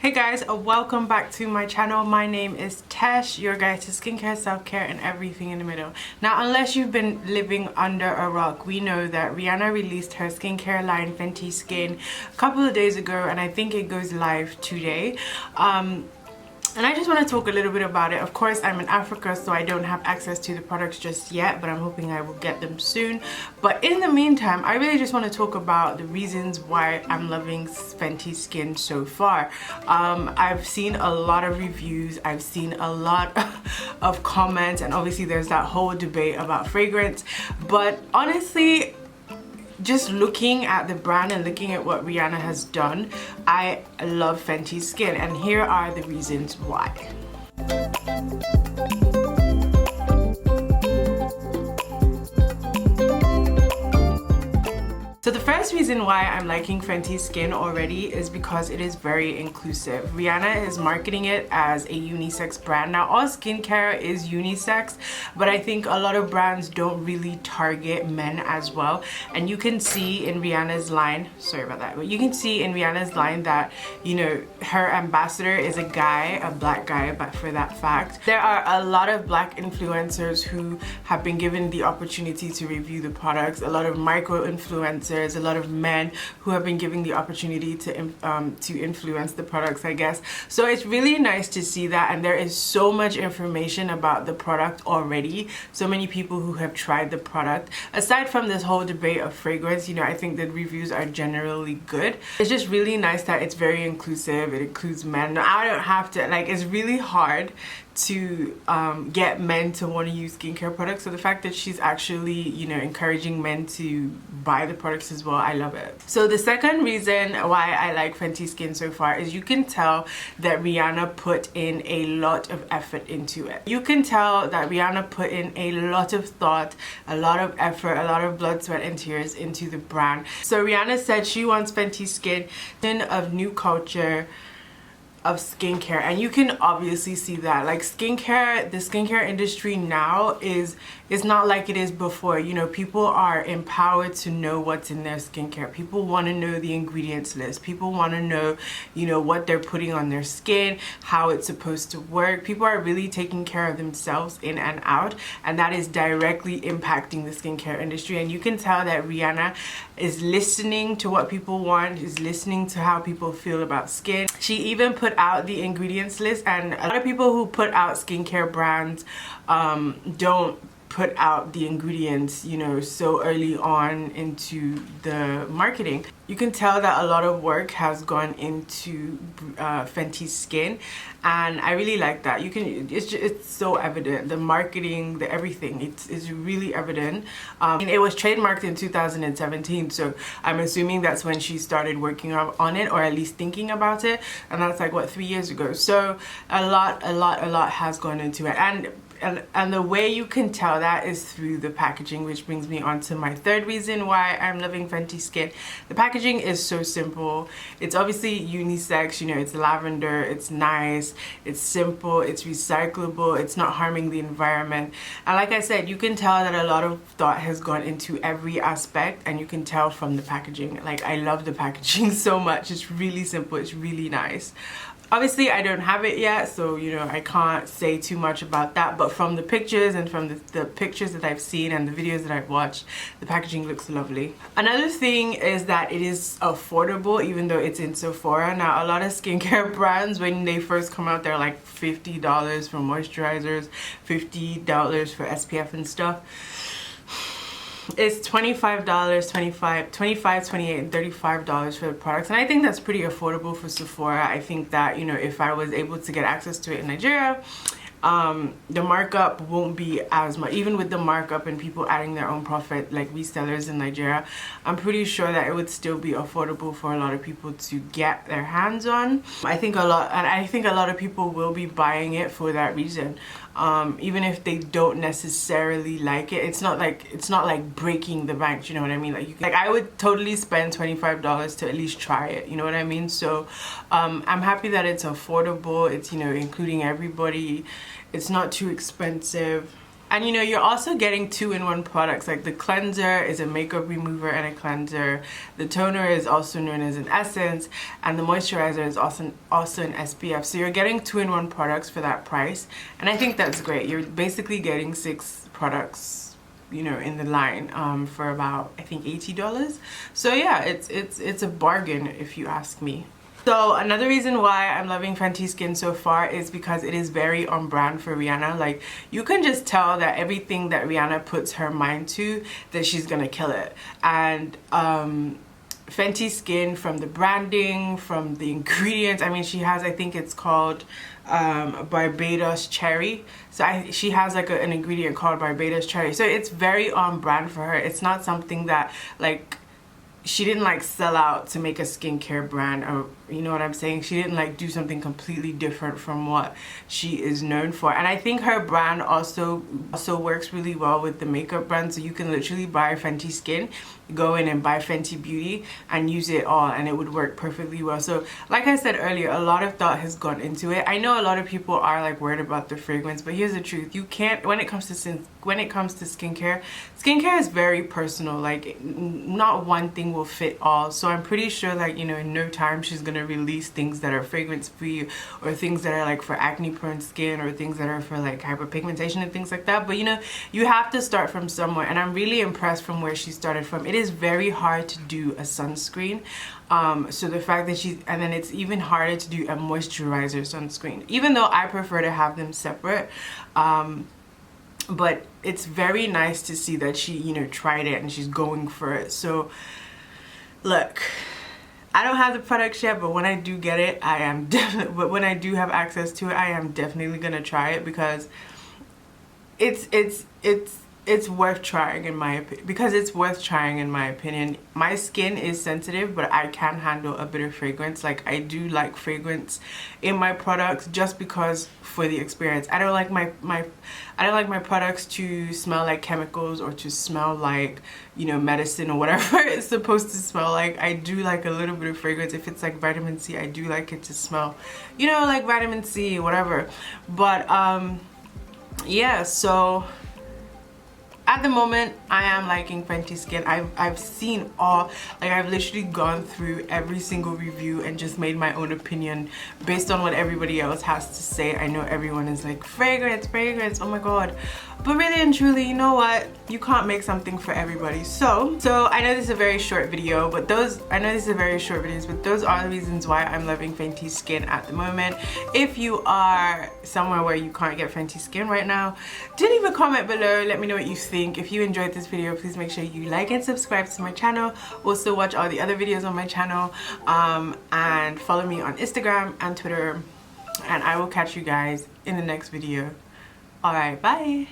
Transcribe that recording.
Hey guys, welcome back to my channel. My name is Tesh, your guide to skincare, self-care, and everything in the middle. Now, unless you've been living under a rock, we know that Rihanna released her skincare line Fenty Skin a couple of days ago, and I think it goes live today. And I just want to talk a little bit about it. Of course, I'm in Africa, so I don't have access to the products just yet, but I'm hoping I will get them soon. But in the meantime, I really just want to talk about the reasons why I'm loving Fenty Skin so far. I've seen a lot of reviews, I've seen a lot of comments, and obviously there's that whole debate about fragrance. But honestly, just looking at the brand and looking at what Rihanna has done, I love Fenty Skin, and here are the reasons why. So the first reason why I'm liking Fenty Skin already is because it is very inclusive. Rihanna is marketing it as a unisex brand. Now, all skincare is unisex, but I think a lot of brands don't really target men as well. And you can see in Rihanna's line, sorry about that, but you can see in Rihanna's line that, you know, her ambassador is a guy, a black guy, but for that fact. There are a lot of black influencers who have been given the opportunity to review the products, a lot of micro influencers, a lot of men who have been given the opportunity to influence the products, I guess. So it's really nice to see that, and there is so much information about the product already. So many people who have tried the product. Aside from this whole debate of fragrance, you know, I think the reviews are generally good. It's just really nice that it's very inclusive. It includes men. I don't have to, like, it's really hard to get men to want to use skincare products, so the fact that she's actually, you know, encouraging men to buy the products as well, I love it. So the second reason why I like Fenty Skin so far is you can tell that Rihanna put in a lot of effort into it. You can tell that Rihanna put in a lot of thought, a lot of effort, a lot of blood, sweat, and tears into the brand. So Rihanna said she wants Fenty Skin of new culture of skincare, and you can obviously see that. Like, skincare, the skincare industry now is not like it is before. You know, people are empowered to know what's in their skincare. People want to know the ingredients list. People want to know, you know, what they're putting on their skin, how it's supposed to work. People are really taking care of themselves in and out, and that is directly impacting the skincare industry. And you can tell that Rihanna is listening to what people want, is listening to how people feel about skin. She even put out the ingredients list, and a lot of people who put out skincare brands don't put out the ingredients, you know, so early on into the marketing. You can tell that a lot of work has gone into Fenty Skin, and I really like that. You can, it's so evident. The marketing, the everything, it's really evident. And it was trademarked in 2017, so I'm assuming that's when she started working on it, or at least thinking about it, and that's like, what, 3 years ago. So a lot has gone into it, and the way you can tell that is through the packaging, which brings me on to my third reason why I'm loving Fenty Skin. The packaging is so simple. It's obviously unisex, you know, it's lavender, it's nice, it's simple, it's recyclable, it's not harming the environment. And like I said, you can tell that a lot of thought has gone into every aspect, and you can tell from the packaging. Like, I love the packaging so much. It's really simple, it's really nice. Obviously, I don't have it yet, so, you know, I can't say too much about that, but from the pictures and from the pictures that I've seen and the videos that I've watched, the packaging looks lovely. Another thing is that it is affordable, even though it's in Sephora. Now, a lot of skincare brands, when they first come out, they're like $50 for moisturizers, $50 for SPF and stuff. It's $25, $25, $28, and $35 for the products, and I think that's pretty affordable for Sephora. I think that, you know, if I was able to get access to it in Nigeria, the markup won't be as much. Even with the markup and people adding their own profit, like resellers in Nigeria, I'm pretty sure that it would still be affordable for a lot of people to get their hands on. I think a lot of people will be buying it for that reason. Even if they don't necessarily like it, it's not like breaking the bank, you know what I mean? Like I would totally spend $25 to at least try it, you know what I mean? So I'm happy that it's affordable. It's, you know, including everybody. It's not too expensive. And you know, you're also getting 2-in-1 products. Like the cleanser is a makeup remover and a cleanser. The toner is also known as an essence, and the moisturizer is also an SPF. So you're getting 2-in-1 products for that price, and I think that's great. You're basically getting 6 products, you know, in the line for about, I think, $80. So yeah, it's a bargain if you ask me. So another reason why I'm loving Fenty Skin so far is because it is very on brand for Rihanna. Like, you can just tell that everything that Rihanna puts her mind to, that she's gonna kill it. And Fenty Skin, from the branding, from the ingredients, I mean, she has, I think it's called Barbados Cherry. So she has like an ingredient called Barbados Cherry. So it's very on brand for her. It's not something that, like, she didn't like sell out to make a skincare brand, or you know what I'm saying, she didn't like do something completely different from what she is known for. And I think her brand also works really well with the makeup brand. So you can literally buy Fenty Skin, go in and buy Fenty Beauty and use it all, and it would work perfectly well. So like I said earlier, a lot of thought has gone into it. I know a lot of people are like worried about the fragrance, but here's the truth: you can't, when it comes to skincare is very personal. Like, not one thing will fit all. So I'm pretty sure, like, you know, in no time she's gonna release things that are fragrance free, or things that are like for acne prone skin, or things that are for like hyperpigmentation and things like that. But you know, you have to start from somewhere, and I'm really impressed from where she started from. It is very hard to do a sunscreen, so the fact that and then it's even harder to do a moisturizer sunscreen, even though I prefer to have them separate. But it's very nice to see that she, you know, tried it and she's going for it. So look, I don't have the products yet, but when I do get it, but when I do have access to it, I am definitely gonna try it, because it's worth trying in my opinion. My skin is sensitive, but I can handle a bit of fragrance. Like, I do like fragrance in my products, just because for the experience. I don't like my products to smell like chemicals, or to smell like, you know, medicine or whatever it's supposed to smell like. I do like a little bit of fragrance. If it's like vitamin C, I do like it to smell, you know, like vitamin C, whatever. But yeah, so at the moment, I am liking Fenty Skin. I've seen all, like, I've literally gone through every single review and just made my own opinion based on what everybody else has to say. I know everyone is like, fragrance, oh my god. But really and truly, you know what? You can't make something for everybody. So I know this is a very short video, but those are the reasons why I'm loving Fenty Skin at the moment. If you are somewhere where you can't get Fenty Skin right now, do leave a comment below. Let me know what you think. If you enjoyed this video, please make sure you like and subscribe to my channel. Also watch all the other videos on my channel, and follow me on Instagram and Twitter, and I will catch you guys in the next video. Alright, bye.